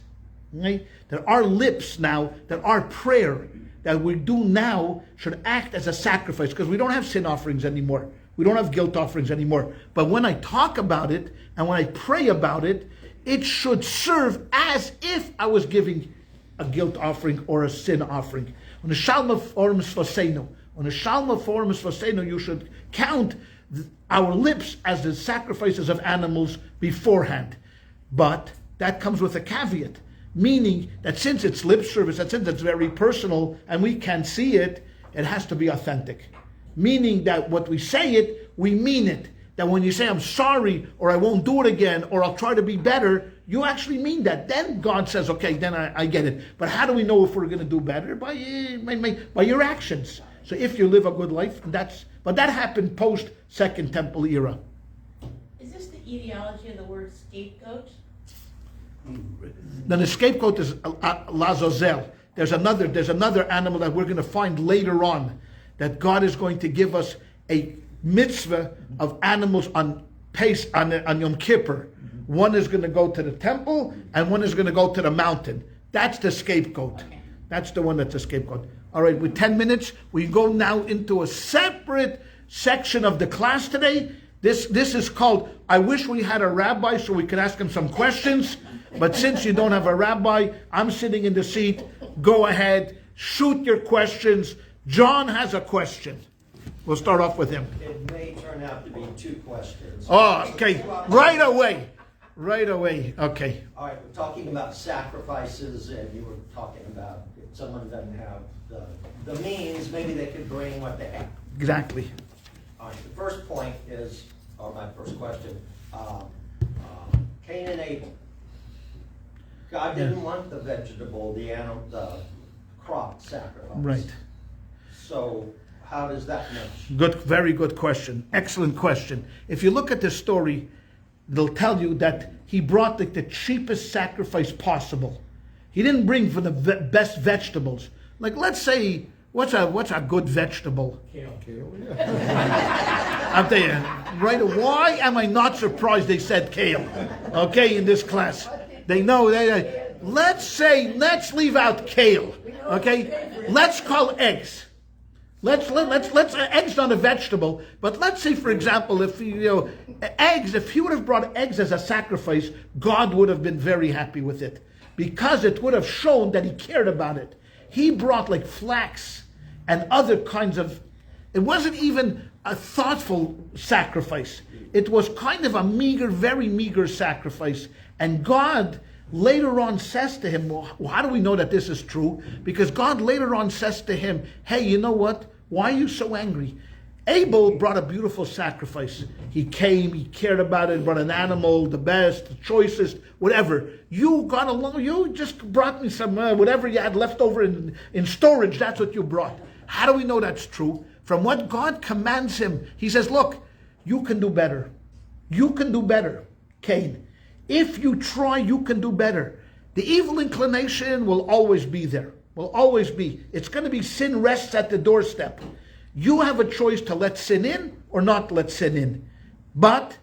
Right? That our lips now, that our prayer that we do now should act as a sacrifice, because we don't have sin offerings anymore. We don't have guilt offerings anymore. But when I talk about it and when I pray about it, it should serve as if I was giving a guilt offering or a sin offering. On the Shalom of Ormus Faseno, you should count our lips as the sacrifices of animals beforehand. But that comes with a caveat, meaning that since it's lip service, that since it's very personal and we can't see it, it has to be authentic. Meaning that what we say it, we mean it. That when you say, I'm sorry, or I won't do it again, or I'll try to be better, you actually mean that. Then God says, okay, then I get it. But how do we know if we're going to do better? By your actions. So if you live a good life, but that happened post Second Temple era.
Is this the etiology of the word scapegoat?
Then the scapegoat is Lazazel. There's another animal that we're going to find later on, that God is going to give us a mitzvah of animals on Yom Kippur. One is going to go to the temple and one is going to go to the mountain. That's the scapegoat. That's the one that's a scapegoat. All right, with 10 minutes, we go now into a separate section of the class today. This is called, I wish we had a rabbi so we could ask him some questions. But since you don't have a rabbi, I'm sitting in the seat. Go ahead, shoot your questions. John has a question. We'll start off with him.
It may turn out to be 2 questions.
Oh, okay. Right away. Okay.
All right, we're talking about sacrifices, and you were talking about if someone doesn't have the means, maybe they could bring what they have.
Exactly.
All right, the first point is, or my first question, Cain and Abel. God didn't want the vegetable, the animal, the crop sacrifice.
Right.
So how does that mesh?
Good, very good question. Excellent question. If you look at the story, they'll tell you that he brought the cheapest sacrifice possible. He didn't bring for the best vegetables. Like, let's say, what's a good vegetable?
Kale.
I'm telling you, right? Why am I not surprised they said kale? Okay, in this class, they know. Let's leave out kale. Okay, let's call eggs. Let's eggs not a vegetable, but let's say, for example, if eggs, if he would have brought eggs as a sacrifice, God would have been very happy with it, because it would have shown that he cared about it. He brought like flax and other kinds of. It wasn't even a thoughtful sacrifice. It was kind of a meager, very meager sacrifice. And God later on says to him, well, how do we know that this is true? Because God later on says to him, hey, you know what? Why are you so angry? Abel brought a beautiful sacrifice. He came, he cared about it, brought an animal, the best, the choicest, whatever. You got along, you just brought me some, whatever you had left over in storage, that's what you brought. How do we know that's true? From what God commands him, he says, look, you can do better. You can do better, Cain. If you try, you can do better. The evil inclination will always be there. Will always be. It's going to be sin rests at the doorstep. You have a choice to let sin in or not let sin in. But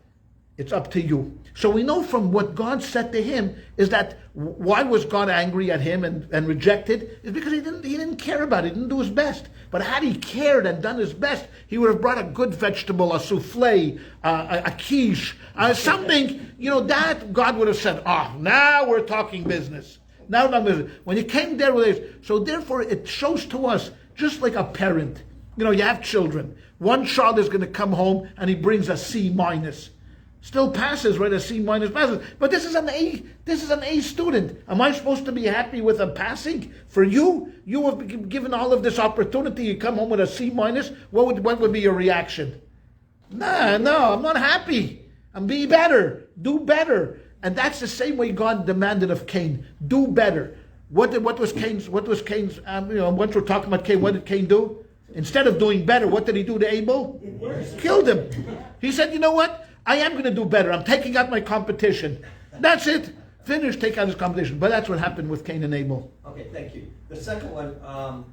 it's up to you. So we know from what God said to him is that why was God angry at him and rejected? Is because he didn't care about it, he didn't do his best. But had he cared and done his best, he would have brought a good vegetable, a souffle, a quiche, something, that God would have said, now we're talking business. Now we're business. When he came there with it, so therefore it shows to us, just like a parent, you have children. One child is going to come home and he brings a C minus. Still passes, right? A C minus passes. But this is an A student. Am I supposed to be happy with a passing? For you have been given all of this opportunity. You come home with a C minus. What would be your reaction? No, I'm not happy. Be better. Do better. And that's the same way God demanded of Cain. Do better. What was Cain's, once we're talking about Cain, what did Cain do? Instead of doing better, what did he do to Abel? Killed him. He said, you know what? I am going to do better. I'm taking out my competition. That's it. Finish, take out his competition. But that's what happened with Cain and Abel.
Okay, thank you. The second one,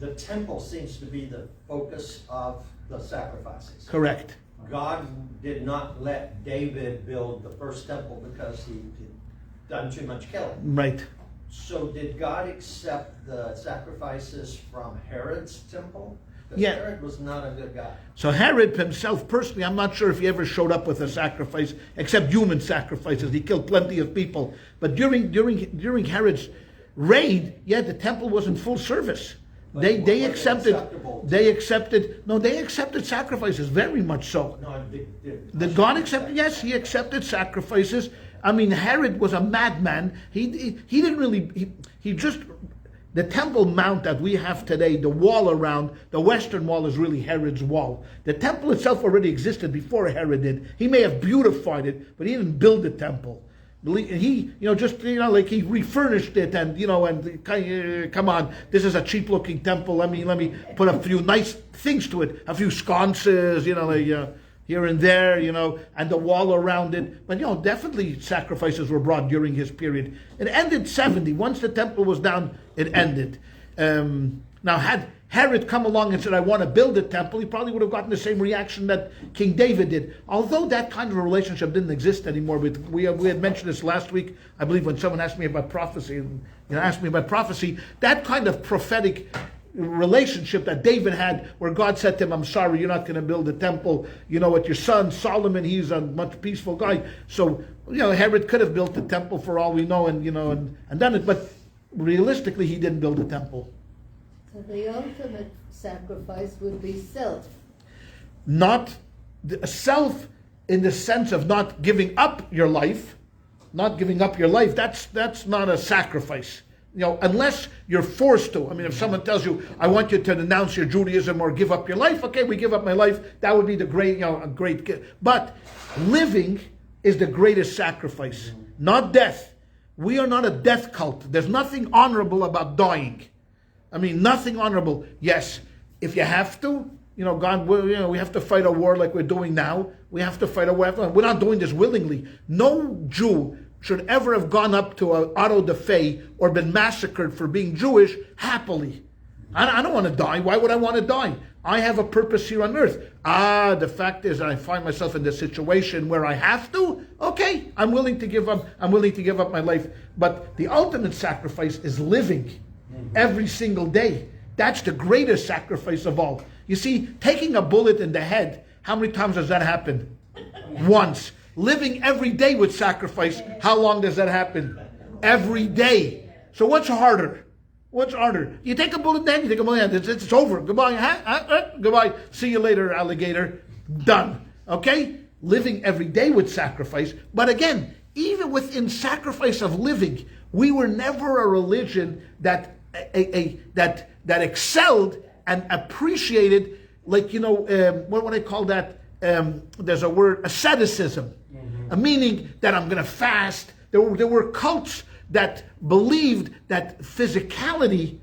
the temple seems to be the focus of the sacrifices.
Correct.
God did not let David build the first temple because he done too much killing.
Right.
So did God accept the sacrifices from Herod's temple? Because
Yeah.
Herod was not a good guy.
So Herod himself, personally, I'm not sure if he ever showed up with a sacrifice, except human sacrifices. He killed plenty of people. But during Herod's reign, the temple was in full service.
But
They
was
accepted
acceptable?
they accepted sacrifices, very much so.
No,
Did God accept? Yes, he accepted sacrifices. I mean, Herod was a madman. He didn't really. He just. The Temple Mount that we have today, the wall around, the western wall is really Herod's wall. The temple itself already existed before Herod did. He may have beautified it, but he didn't build the temple. He, like he refurnished it and, come on, this is a cheap looking temple. Let me put a few nice things to it. A few sconces, here and there, and the wall around it. But, definitely sacrifices were brought during his period. It ended 70. Once the temple was down, it ended. Now, had Herod come along and said, I want to build a temple, he probably would have gotten the same reaction that King David did. Although that kind of a relationship didn't exist anymore. We had mentioned this last week, I believe, when someone asked me about prophecy. That kind of prophetic relationship that David had, where God said to him, I'm sorry, you're not going to build a temple. With your son Solomon, he's a much peaceful guy. So, Herod could have built the temple for all we know and done it. But realistically, he didn't build a temple.
So the ultimate sacrifice would be self.
Not self in the sense of not giving up your life. Not giving up your life, that's not a sacrifice. Unless you're forced to. I mean, if someone tells you, I want you to renounce your Judaism or give up your life, okay, we give up my life, that would be the great, a great gift. But living is the greatest sacrifice, not death. We are not a death cult. There's nothing honorable about dying. I mean, nothing honorable. Yes, if you have to, God, we have to fight a war like we're doing now. We have to fight a war. We're not doing this willingly. No Jew should ever have gone up to an auto da fe or been massacred for being Jewish happily. I don't want to die. Why would I want to die? I have a purpose here on earth. The fact is that I find myself in this situation where I have to. Okay, I'm willing to give up. I'm willing to give up my life. But the ultimate sacrifice is living every single day. That's the greatest sacrifice of all. You see, taking a bullet in the head, how many times does that happen? Once. Living every day with sacrifice, how long does that happen? Every day. So what's harder? What's harder? You take a bullet in the hand, you take a bullet in the hand. It's over. Goodbye. Goodbye. See you later, alligator. Done. Okay? Living every day with sacrifice. But again, even within sacrifice of living, we were never a religion that that excelled and appreciated, like, what would I call that? There's a word, asceticism. Meaning that I'm going to fast. There were cults that believed that physicality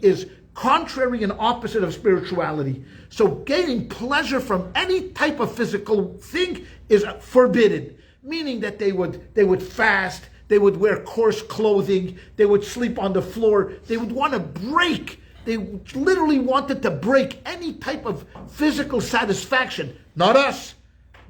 is contrary and opposite of spirituality. So gaining pleasure from any type of physical thing is forbidden. Meaning that they would fast, they would wear coarse clothing, they would sleep on the floor, they would want to break. They literally wanted to break any type of physical satisfaction. Not us,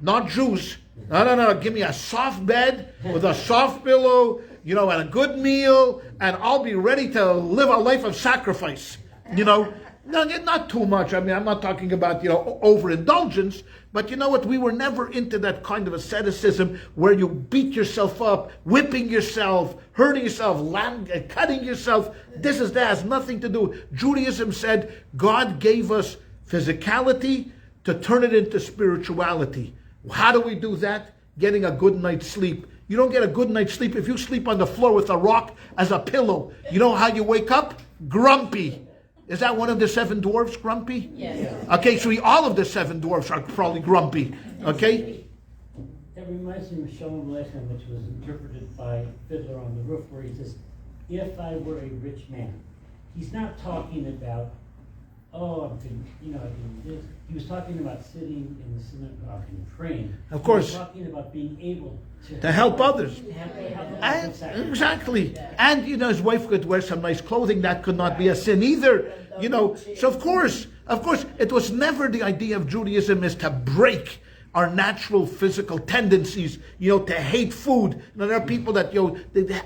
not Jews. No. Give me a soft bed with a soft pillow, and a good meal, and I'll be ready to live a life of sacrifice. No, not too much. I mean, I'm not talking about, overindulgence, but you know what? We were never into that kind of asceticism where you beat yourself up, whipping yourself, hurting yourself, cutting yourself. That has nothing to do. Judaism said God gave us physicality to turn it into spirituality. How do we do that? Getting a good night's sleep. You don't get a good night's sleep if you sleep on the floor with a rock as a pillow. You know how you wake up? Grumpy. Is that one of the 7 dwarfs, grumpy?
Yes.
Okay, so all of the 7 dwarfs are probably grumpy. Okay?
That reminds me of Shalom Aleichem, which was interpreted by Fiddler on the Roof, where he says, if I were a rich man. He's not talking about, I can do this. He was talking about sitting in the synagogue and praying.
Of course.
He was talking about being able
To help others.
Exactly.
Exactly. And, his wife could wear some nice clothing. That could not be a sin either. So of course, it was never the idea of Judaism is to break our natural physical tendencies, to hate food. There are people that,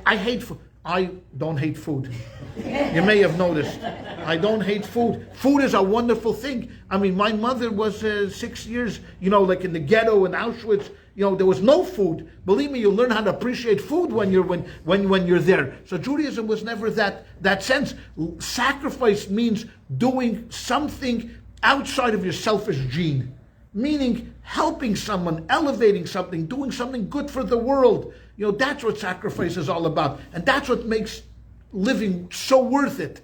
I hate food. I don't hate food. You may have noticed. I don't hate food. Food is a wonderful thing. I mean, my mother was 6 years, like in the ghetto in Auschwitz. There was no food. Believe me, you learn how to appreciate food when you're there. So Judaism was never that sense. Sacrifice means doing something outside of your selfish gene. Meaning helping someone, elevating something, doing something good for the world. That's what sacrifice is all about. And that's what makes living so worth it.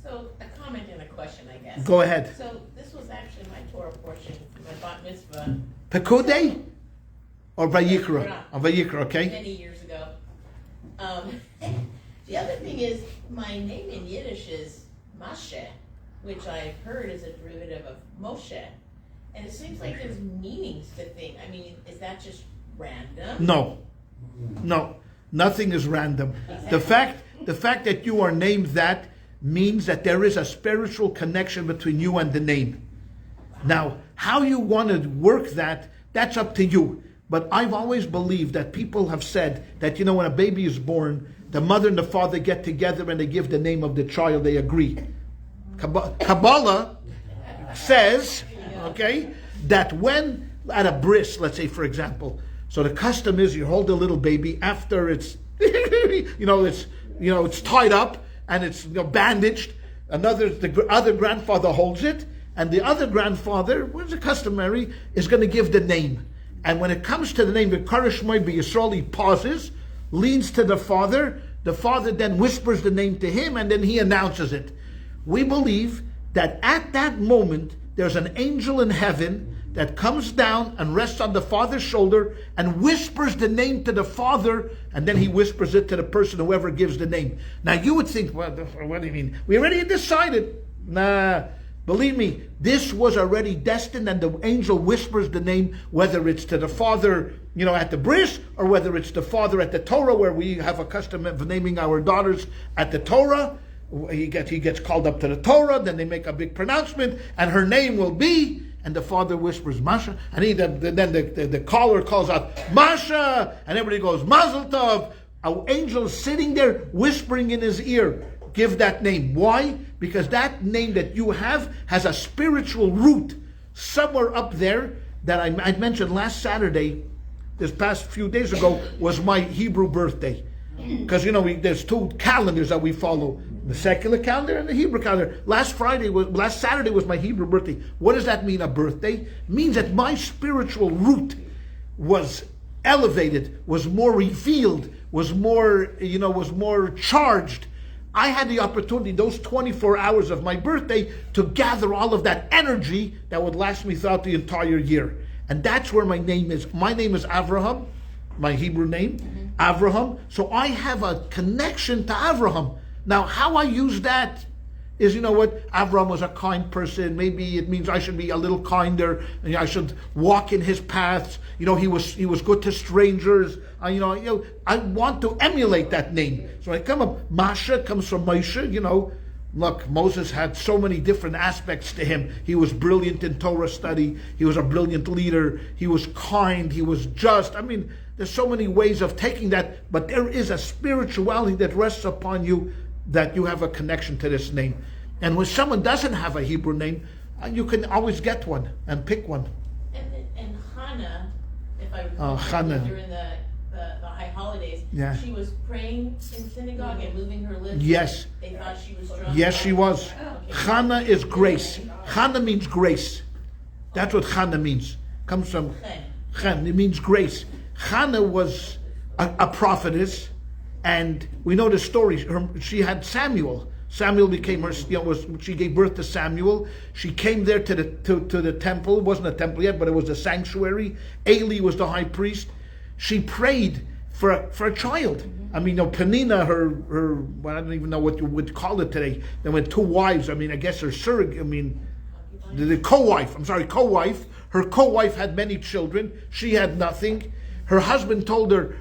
So, a comment and a question, I guess.
Go ahead.
So, this was actually my Torah portion for my bat mitzvah.
Pekudei? Or Vayikra? Vayikra, okay.
Many years ago. The other thing is, my name in Yiddish is Mashe, which I've heard is a derivative of Moshe. And it seems like there's meanings to things. I mean, is that just random? No, nothing is random. The fact that you are named that means that there is a spiritual connection between you and the name. Now, how you want to work that's up to you. But I've always believed that people have said that, when a baby is born, the mother and the father get together and they give the name of the child, they agree. Kabbalah says, that when at a bris, let's say for example, so the custom is you hold the little baby after it's, it's tied up and it's bandaged. The other grandfather holds it, and the other grandfather, what's the customary, is going to give the name. And when it comes to the name, the Karishmoy B'Yisrael, he pauses, leans to the father then whispers the name to him, and then he announces it. We believe that at that moment, there's an angel in heaven that comes down and rests on the father's shoulder and whispers the name to the father, and then he whispers it to the person, whoever gives the name. Now you would think, well, what do you mean? We already decided. Nah, believe me, this was already destined, and the angel whispers the name, whether it's to the father, at the bris, or whether it's the father at the Torah, where we have a custom of naming our daughters at the Torah. He gets called up to the Torah, then they make a big pronouncement, and her name will be, and the father whispers Masha, and then the caller calls out Masha, and everybody goes Mazel Tov. An angel sitting there whispering in his ear, give that name. Why? Because that name that you have has a spiritual root somewhere up there that I mentioned last Saturday, this past few days ago, was my Hebrew birthday. because there's two calendars that we follow: the secular calendar and the Hebrew calendar. Last Saturday was my Hebrew birthday. What does that mean? A birthday it means that my spiritual root was elevated, was more revealed, was more charged. I had the opportunity, those 24 hours of my birthday, to gather all of that energy that would last me throughout the entire year. And that's where my name is. My name is Avraham, my Hebrew name, Avraham. So I have a connection to Avraham. Now, how I use that is, Avraham was a kind person. Maybe it means I should be a little kinder, and I should walk in his paths. He was good to strangers. I want to emulate that name. So when I come up, Masha comes from Moshe. Look, Moses had so many different aspects to him. He was brilliant in Torah study. He was a brilliant leader. He was kind. He was just. There's so many ways of taking that, but there is a spirituality that rests upon you, that you have a connection to this name. And when someone doesn't have a Hebrew name, you can always get one and pick one.
And Hannah, if I recall,
Hannah.
during the high holidays,
Yeah.
she was praying in synagogue and moving her lips.
Yes.
They thought she was drunk.
Yes, she was. Chana is grace. Chana means grace. That's what Chana means. Comes from Chen. It means grace. Chana was a prophetess, and we know the story. She had Samuel. Samuel became her. She gave birth to Samuel. She came there to the temple. It wasn't a temple yet, but it was a sanctuary. Eli was the high priest. She prayed for a child. Penina, I don't even know what you would call it today. There were two wives. I guess her surrogate. The co-wife. Co-wife. Her co-wife had many children. She had nothing. Her husband told her,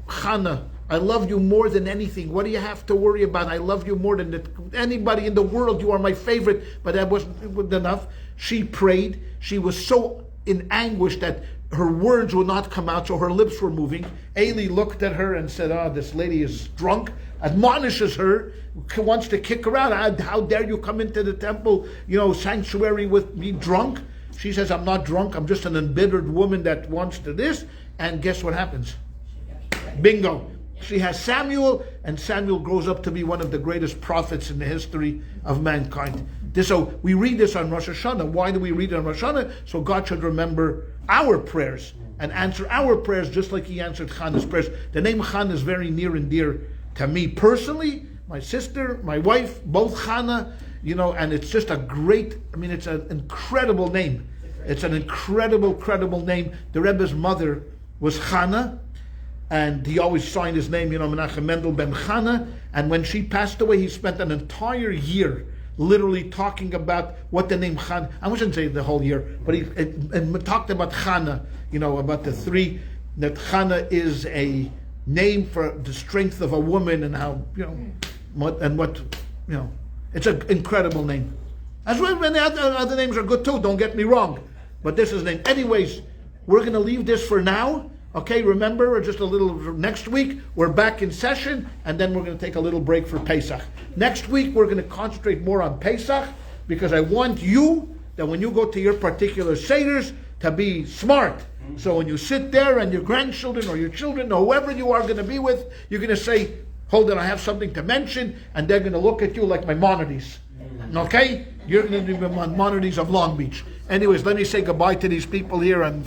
Hannah, I love you more than anything. What do you have to worry about? I love you more than anybody in the world. You are my favorite. But that wasn't enough. She prayed. She was so in anguish that her words would not come out, so her lips were moving. Eli looked at her and said, this lady is drunk, admonishes her, wants to kick her out. How dare you come into the temple, sanctuary with me drunk? She says, I'm not drunk. I'm just an embittered woman that wants to this. And guess what happens? Bingo. She has Samuel, and Samuel grows up to be one of the greatest prophets in the history of mankind. So we read this on Rosh Hashanah. Why do we read it on Rosh Hashanah? So God should remember our prayers and answer our prayers just like He answered Hannah's prayers. The name Hannah is very near and dear to me personally, my sister, my wife, both Hannah, and it's just a great, it's an incredible name. It's an incredible name. The Rebbe's mother was Hannah, and he always signed his name, Menachem Mendel ben Hannah. And when she passed away, he spent an entire year literally talking about what the name Hannah, I shouldn't say the whole year, but he talked about Hannah, about the three, that Hannah is a name for the strength of a woman, and how, it's an incredible name. As well, many other names are good too, don't get me wrong, but this is the name. Anyways, we're going to leave this for now. Okay, remember, just a little, next week, we're back in session, and then we're going to take a little break for Pesach. Next week, we're going to concentrate more on Pesach, because I want you, that when you go to your particular seders, to be smart. So when you sit there and your grandchildren or your children or whoever you are going to be with, you're going to say, hold on, I have something to mention, and they're going to look at you like Maimonides. Okay? You're going to be Maimonides of Long Beach. Anyways, let me say goodbye to these people here, and